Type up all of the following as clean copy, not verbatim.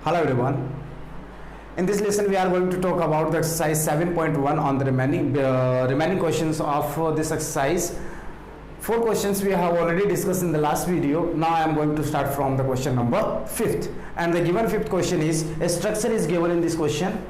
Hello everyone. In this lesson we are going to talk about the exercise 7.1 on the remaining questions of this exercise. 4 questions we have already discussed in the last video. Now I am going to start from the question number 5th, and the given 5th question is a structure is given in this question.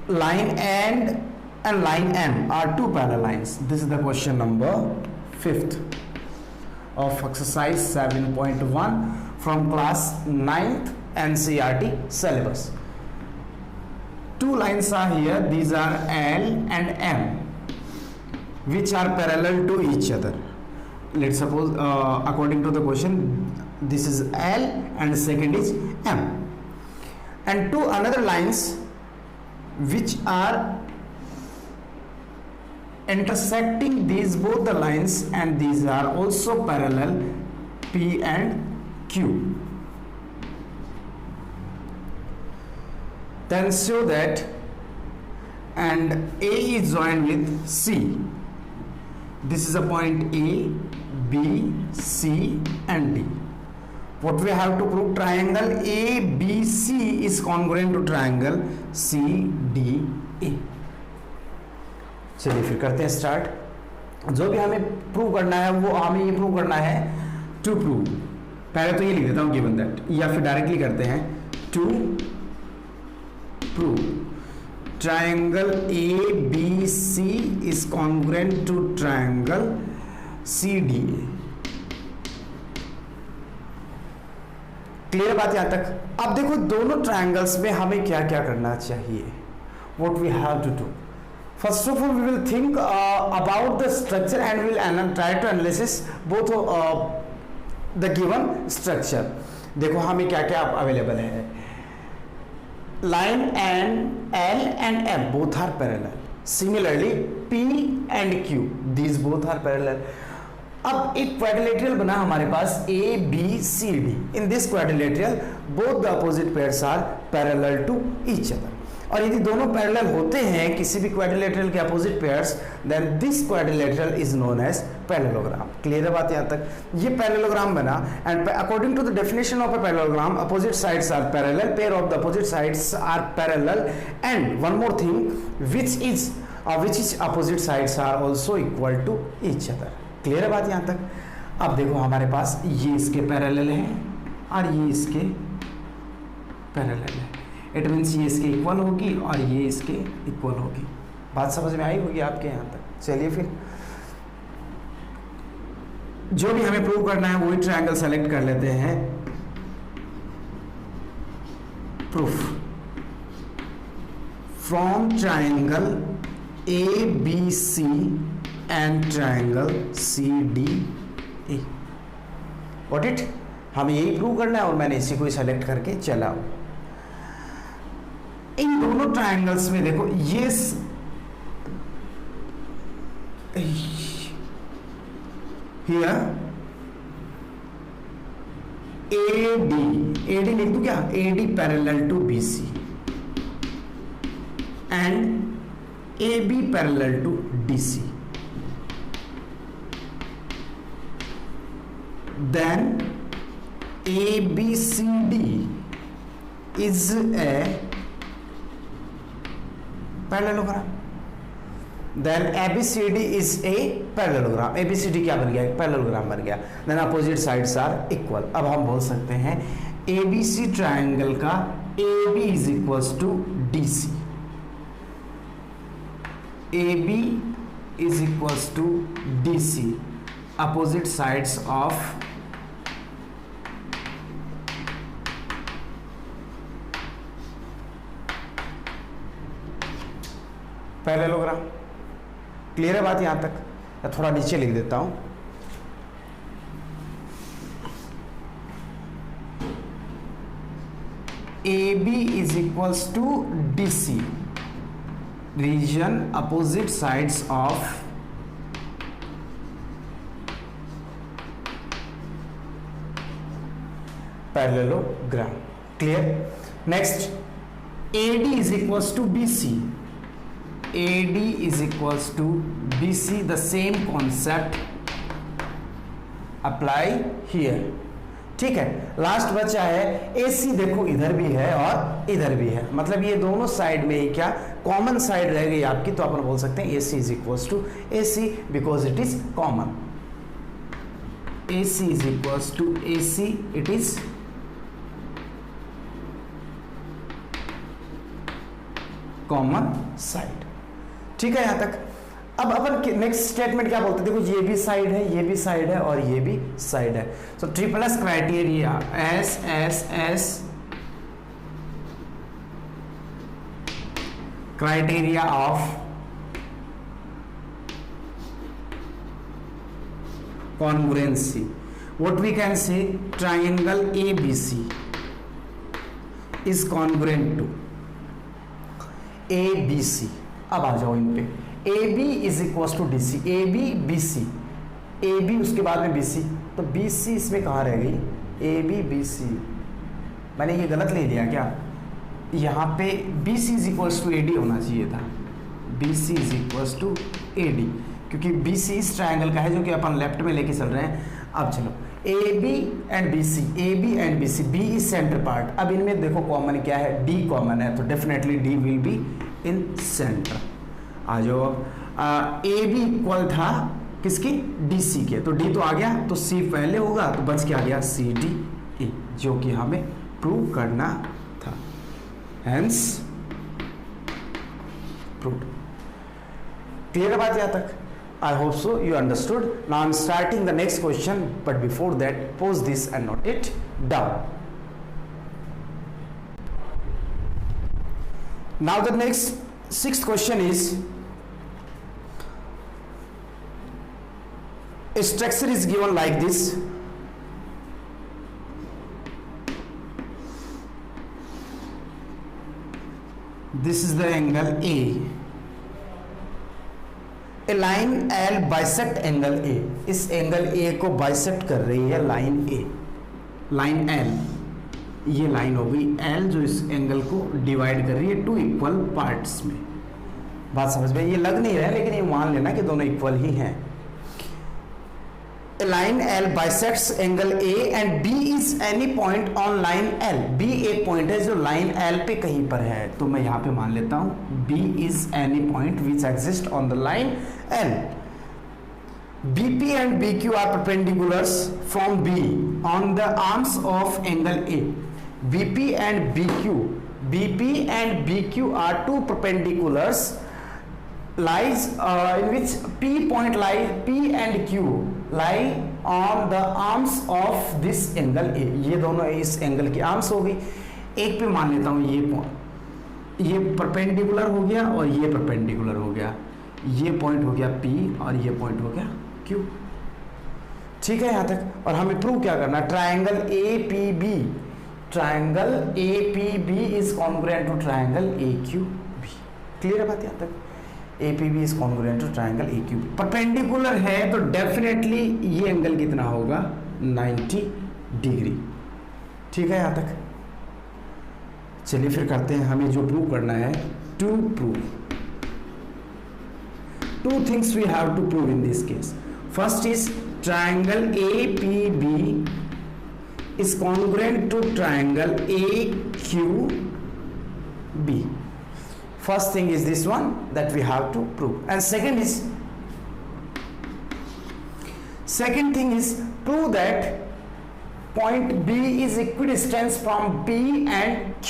Line and line M are two parallel lines. This is the question number 5th of exercise 7.1 from class 9th NCERT syllabus. Two lines are here. These are L and M, which are parallel to each other. Let's suppose according to the question, this is L and second is M, and two another lines which are intersecting these both the lines, and these are also parallel, P and Q. Then show that and A is joined with C. This is a point A, B, C and D. What we have to prove? Triangle ABC is congruent to triangle CDA. चलिए फिर करते हैं start. जो भी हमें प्रूव करना है वो हमें ये प्रूव करना है. टू प्रूव, पहले तो ये लिख देता हूँ गिवन दैट, या फिर डायरेक्टली करते हैं. To prove triangle ABC is congruent to triangle CDA. Clear बात यहां तक? अब देखो दोनों ट्राइंगल्स में हमें क्या क्या करना चाहिए. What we have to do. First of all, we will think about the structure and we will try to analysis both the given structure. देखो हमें क्या क्या अवेलेबल है. Line and L and M both are parallel. Similarly, P and Q, these both are parallel. अब एक quadrilateral बना हमारे पास ABCD. In this quadrilateral, both the opposite pairs are parallel to each other. और यदि दोनों parallel होते हैं किसी भी क्वाड्रिलेटरल के opposite pairs, then this quadrilateral is known as parallelogram. Clear है बात यहां तक? ये पैरेललोग्राम बना, and according to the definition of a parallelogram, opposite sides are parallel, pair of the opposite sides are parallel, and one more thing which is opposite sides are also equal to each other. Clear है बात यहां तक? अब देखो हमारे पास ये इसके parallel है और ये इसके पैरेलल है. इट मीन्स ये इसके इक्वल होगी और ये इसके इक्वल होगी. बात समझ में आई होगी आपके यहाँ तक? चलिए फिर जो भी हमें प्रूव करना है वही ट्रायंगल सेलेक्ट कर लेते हैं. Proof from triangle ABC and triangle CDA. What it? हमें यही प्रूव करना है और मैंने इसी को सेलेक्ट करके चला. इन दोनों ट्रायंगल्स में देखो ये हियर AD लिख दूं क्या? AD parallel to BC and AB parallel to DC. Then ABCD is a parallelogram. Then ABCD is a parallelogram. ABCD क्या बन गया? पैरेललोग्राम बन गया. Then opposite sides are equal. अब हम बोल सकते हैं ABC ट्रायंगल का AB is equals to DC. AB is equals to DC. Opposite sides of parallelogram. Clear है बात यहां तक? या थोड़ा नीचे लिख देता हूं. AB is equals to DC. Reason opposite sides of parallelogram. Clear? Next AD is equals to BC. AD is equals to BC. The same concept apply here. ठीक है, लास्ट बचा है AC, देखो इधर भी है और इधर भी है, मतलब ये दोनों साइड में ही क्या कॉमन साइड रह गई आपकी, तो अपन बोल सकते हैं AC is equals to AC because it is common. AC is equals to AC, it is common side. ठीक है यहां तक। अब अपन नेक्स्ट स्टेटमेंट क्या बोलते हैं, देखो ये भी साइड है, ये भी साइड है और ये भी साइड है, सो triple S criteria S criteria of congruency, what we can say, triangle ABC is congruent to ABC। अब आ जाओ इन पे, AB is equal to DC, AB BC, AB उसके बाद में BC, तो BC इसमें कहाँ रह गई, AB BC, मैंने ये गलत ले लिया क्या, यहाँ पे BC is equal to AD होना चाहिए था, BC is equal to AD, क्योंकि BC इस ट्रायंगल का है जो कि अपन लेफ्ट में लेके चल रहे हैं। अब चलो AB and BC, AB and BC, B is centre part, अब इनमें देखो कॉमन क्या है, D कॉमन है, तो definitely D will be in centre. आ जाओ, AB इक्वल था किसकी, DC के, तो D तो आ गया, तो C पहले होगा, तो बच के आ गया CDE, जो कि हमें प्रूव करना था, हेंस प्रूव्ड। क्लियर है बात यहाँ तक? I hope so you understood. Now I'm starting the next question, but before that pause this and note it down. Now the next sixth question is, a structure is given like this, this is the angle A, A line L bisect angle A, इस angle A को bisect कर रही है line A, line L, ये line हो गई L जो इस एंगल को डिवाइड कर रही है टू इक्वल पार्ट्स में। बात समझ में, ये लग नहीं रहा है लेकिन ये मान लेना कि दोनों इक्वल ही हैं। A line L bisects angle A and B is any point on line L, B एक पॉइंट है जो लाइन L पे कहीं पर है, तो मैं यहाँ पे मान लेता हूँ B is any point which exists on the line L। BP and BQ are perpendiculars from B on the arms of angle A। BP and BQ are two perpendiculars lies in which P point lie, P and Q lie on the arms of this angle A, ये दोनों इस angle की arms हो गई। एक पे मान लेता हूँ ये परपेंडिकुलर हो गया और ये परपेंडिकुलर हो गया, ये पॉइंट हो गया P और ये पॉइंट हो गया Q। ठीक है यहाँ तक। और हमें प्रूव क्या करना, triangle APB is congruent to triangle AQB। Clear है बात यहाँ तक? APB is congruent to triangle AQB, perpendicular है तो डेफिनेटली ये एंगल कितना होगा, 90 डिग्री। ठीक है यहाँ तक? चलिए फिर करते हैं, हमें जो प्रूव करना है, to prove two things we have to prove in this case. First is triangle APB is congruent to triangle AQB. First thing is this one that we have to prove, and second thing is prove that point B is equidistant from P and Q,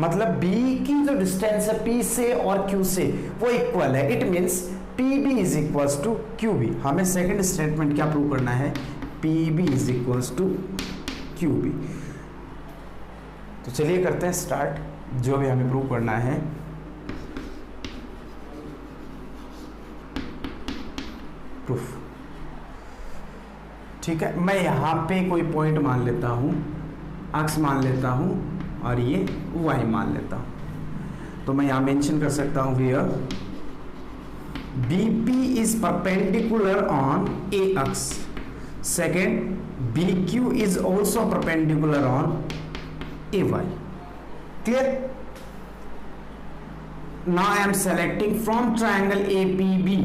मतलब B की जो distance है P से और Q से वो equal है, it means PB is equals to QB। हमें सेकेंड स्टेटमेंट क्या प्रूव करना है, PB is equals to QB। तो चलिए करते हैं स्टार्ट, जो भी हमें प्रूव करना है। प्रूफ, ठीक है, मैं यहाँ पे कोई पॉइंट मान लेता हूँ, अक्स मान लेता हूँ और ये वाई मान लेता हूँ। तो मैं यहाँ मेंशन कर सकता हूँ here BP is perpendicular on A axis, second BQ is also perpendicular on AY। clear? Now I am selecting from triangle APB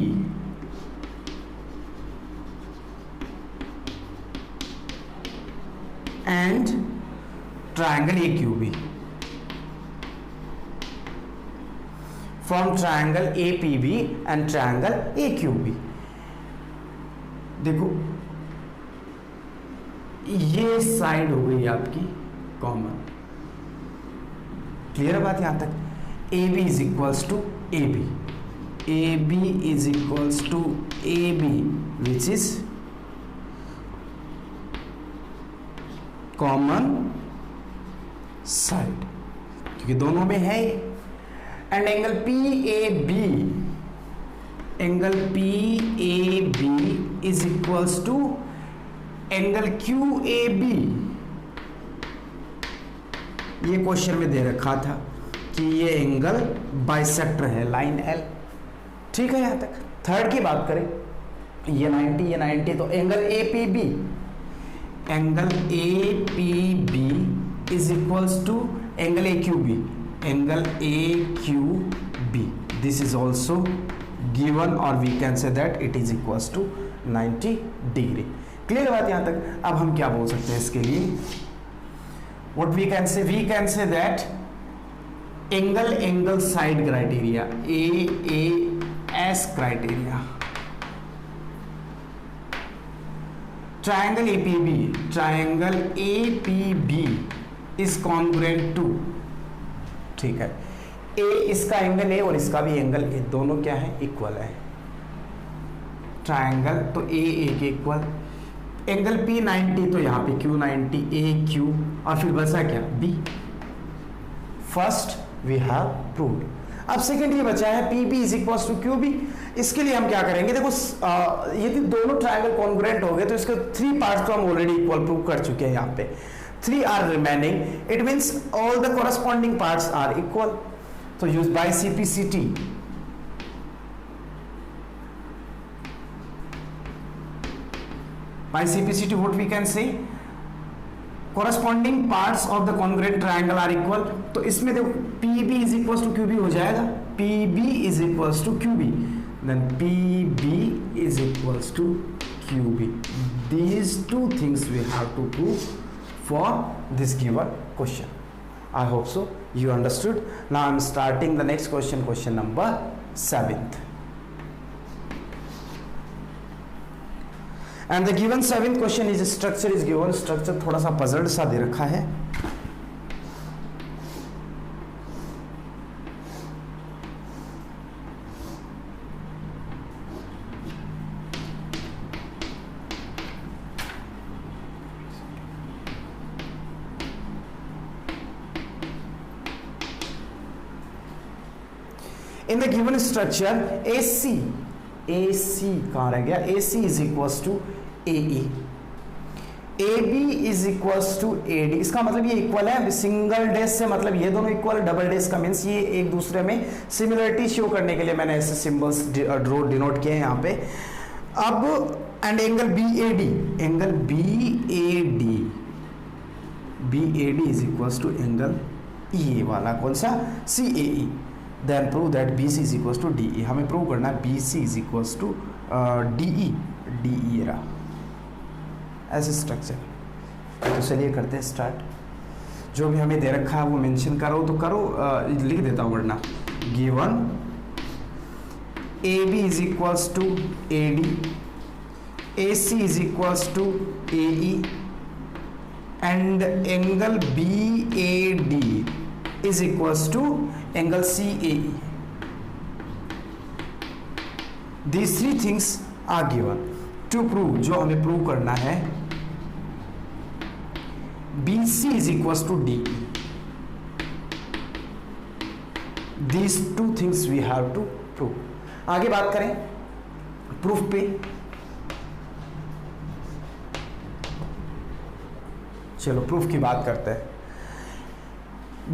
and triangle AQB. From triangle APB and triangle AQB. देखो ये side हो गई आपकी common. Clear है बात यहां तक? AB is equals to AB, AB is equals to AB which is common side, क्योंकि दोनों में है. And angle PAB, angle PAB is equals to angle QAB. ये क्वेश्चन में दे रखा था कि ये एंगल बाइसेक्टर है लाइन L. ठीक है यहां तक. थर्ड की बात करें, ये 90 ये 90, तो angle APB, angle APB is equals to angle AQB, angle AQB. This is also given और we can say that it is equals to 90 degree. Clear बात यहां तक? अब हम क्या बोल सकते हैं इसके लिए? What we can say that angle side criteria, AAS criteria. Triangle APB is congruent to, ठीक है, A इसका एंगल है और इसका भी एंगल A, दोनों क्या है? इक्वल है. ट्राइंगल तो A के इक्वल. एंगल P90 तो यहाँ पे Q90, AQ, और फिर बचा क्या? B. First we have proved. अब सेकेंड ये बचा है PB is equals to QB. इसके लिए हम क्या करेंगे? देखो यदि दोनों ट्रायंगल कॉन्ग्रुएंट हो गए तो इसके 3 पार्ट्स तो हम ऑलरेडी इक्वल प्रूव कर चुके हैं. यहाँ पे 3 are remaining. It means all the corresponding parts are equal. तो use by CPCT. By CPCT, what we can say? Corresponding parts of the congruent triangle are equal. तो इसमें देखो PB is equals to QB हो जाएगा. PB is equals to QB. Then PB is equals to QB. These two things we have to prove for this given question. I hope so you understood. Now I'm starting the next question, question number 7th. And the given 7th question is structure is given. Structure थोड़ा सा puzzled सा दे रखा है. In the given structure AC कहाँ रह गया? AC is equals to AE, AB is equals to AD. इसका मतलब ये इक्वल है. सिंगल डेज से मतलब ये दोनों इक्वल, डबल डेज का मीन्स ये एक दूसरे में सिमिलरिटी शो करने के लिए मैंने ऐसे सिंबल्स डिनोट किए हैं यहाँ पे. अब and angle BAD is equals to angle EA वाला, कौन सा? CAE. Then prove that BC is equals to DE. हमें प्रूव करना है BC is equals to DE रहा ऐसे स्ट्रक्चर. तो चलिए करते हैं स्टार्ट. जो भी हमें दे रखा है वो मेंशन करो तो करो, लिख देता हूँ वरना. Given AB is equals to AD, AC is equals to AE and angle BAD is equals to angle CAE. These 3 things are given. To prove, जो हमें प्रूव करना है, BC is equals to DE. These 2 things we have to prove. आगे बात करें proof पे. चलो प्रूफ की बात करते हैं.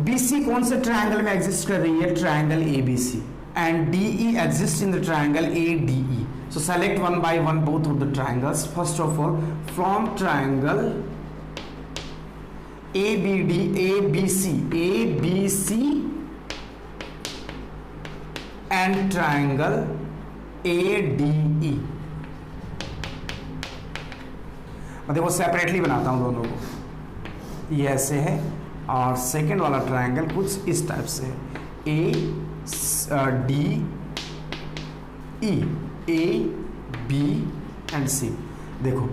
BC कौन से ट्रायंगल में एग्जिस्ट कर रही है? Triangle ABC. And DE exist in the triangle ADE. So select one by one both of the triangles. First of all from triangle ABC and triangle ADE. मैं देखो सेपरेटली बनाता हूं दोनों को. ये ऐसे है, और सेकंड वाला ट्रायंगल कुछ इस टाइप से है, A D E, A B and C. देखो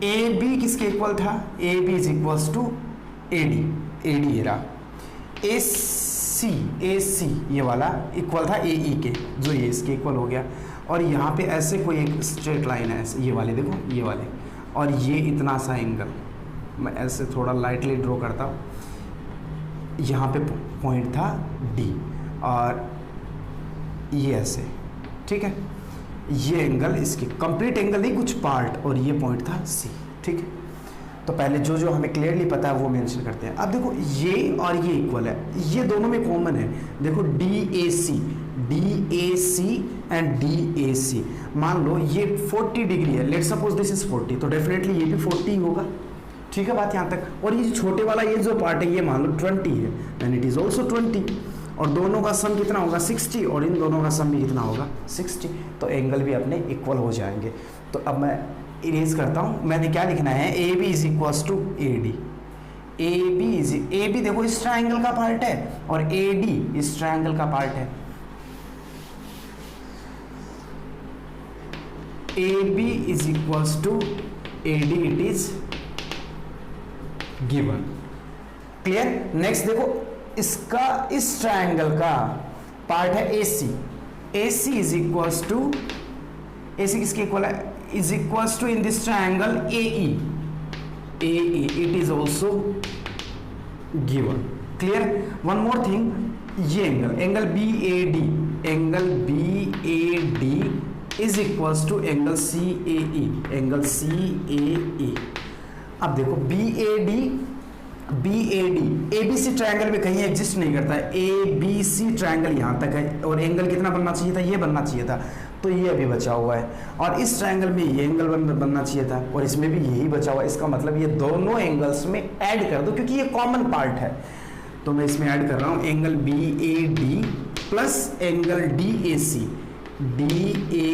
ए बी किसके इक्वल था, A B is equals to A D, A D ये रहा, ए सी ये वाला इक्वल था ए ई के, जो ये इसके इक्वल हो गया। और यहाँ पे ऐसे कोई एक स्ट्रेट लाइन है ऐसे, ये वाले देखो ये वाले, और ये इतना सा एंगल, मैं ऐसे थोड़ा लाइटली ड्रॉ करता हूँ, यहाँ पे पॉइंट था डी, और ये ऐसे, ठीक है, ये एंगल इसकी कंप्लीट एंगल नहीं, कुछ पार्ट, और ये पॉइंट था सी, ठीक है। तो पहले जो जो हमें क्लियरली पता है वो मेंशन करते हैं। अब देखो ये और ये इक्वल है, ये दोनों में कॉमन है, देखो D A C and D A C. मान लो ये 40 डिग्री है, लेट सपोज दिस इज 40, तो डेफिनेटली ये भी 40 होगा, ठीक है बात यहाँ तक। और ये जो छोटे वाला ये जो पार्ट है ये मान लो 20 है, देन इट इज ऑल्सो 20, और दोनों का सम कितना होगा 60, और इन दोनों का सम भी कितना होगा 60, तो एंगल भी अपने इक्वल हो जाएंगे। तो अब मैं इरेज करता हूँ, मैंने क्या लिखना है, A B is equals to A D, A B देखो इस ट्रायंगल का पार्ट है, और ए डी इस ट्रायंगल का पार्ट है। A B is equals to A D, it is given, clear. Next देखो इसका इस ट्रायंगल का पार्ट है A C is equals to, A C किसके इक्वल है, is equals to in this triangle A E, it is also given, clear. One more thing, ये angle B A D is equals to angle C A E, अब देखो B A D C triangle में कहीं exist नहीं करता है, A B C triangle यहाँ तक है, और एंगल कितना बनना चाहिए था, ये बनना चाहिए था, तो ये अभी बचा हुआ है, और इस ट्रायंगल में ये एंगल बनना चाहिए था, और इसमें भी यही बचा हुआ है। इसका मतलब ये दोनों एंगल्स में ऐड कर दो, क्योंकि ये कॉमन पार्ट है, तो मैं इसमें ऐड कर रहा हूँ angle B A D plus angle D A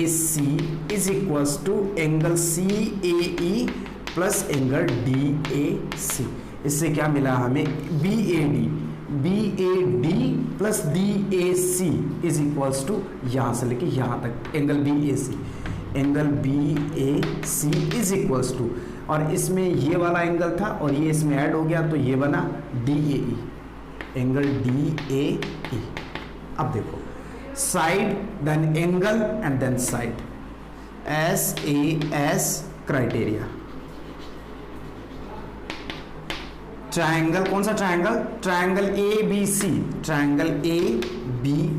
C is equals to angle C A E plus angle D A C. इससे क्या मिला हमें, B A D plus D A C is equals to यहाँ से लेके यहाँ तक angle B A C is equals to, और इसमें ये वाला एंगल था और ये इसमें ऐड हो गया, तो ये बना D A E, angle D A E. अब देखो side then angle and then side, SAS criteria. Triangle, कौन सा triangle, triangle A B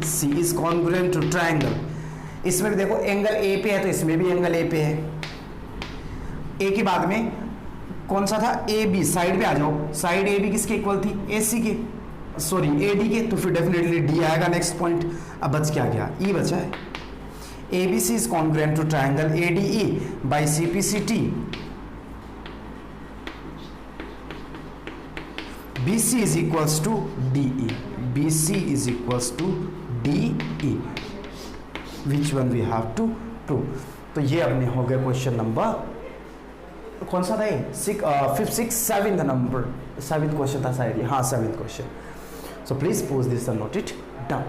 C is congruent to triangle. इसमें भी देखो एंगल ए पे है, तो इसमें भी एंगल ए पे है। ए के बाद में कौन सा था, ए बी, साइड पे आ जाओ, साइड ए बी किसके इक्वल थी, ए सी के, सॉरी ए डी के, तो फिर डेफिनेटली डी आएगा नेक्स्ट पॉइंट। अब बच क्या गया, ई बचा है। A B C is congruent to triangle A D E by C P C T, BC is equals to DE, BC is equals to DE, which one we have to prove। तो ये अपने हो गए question number, कौन सा था ये, 7th number, 7th question था शायद, हाँ 7th question. So please pose this and note it down.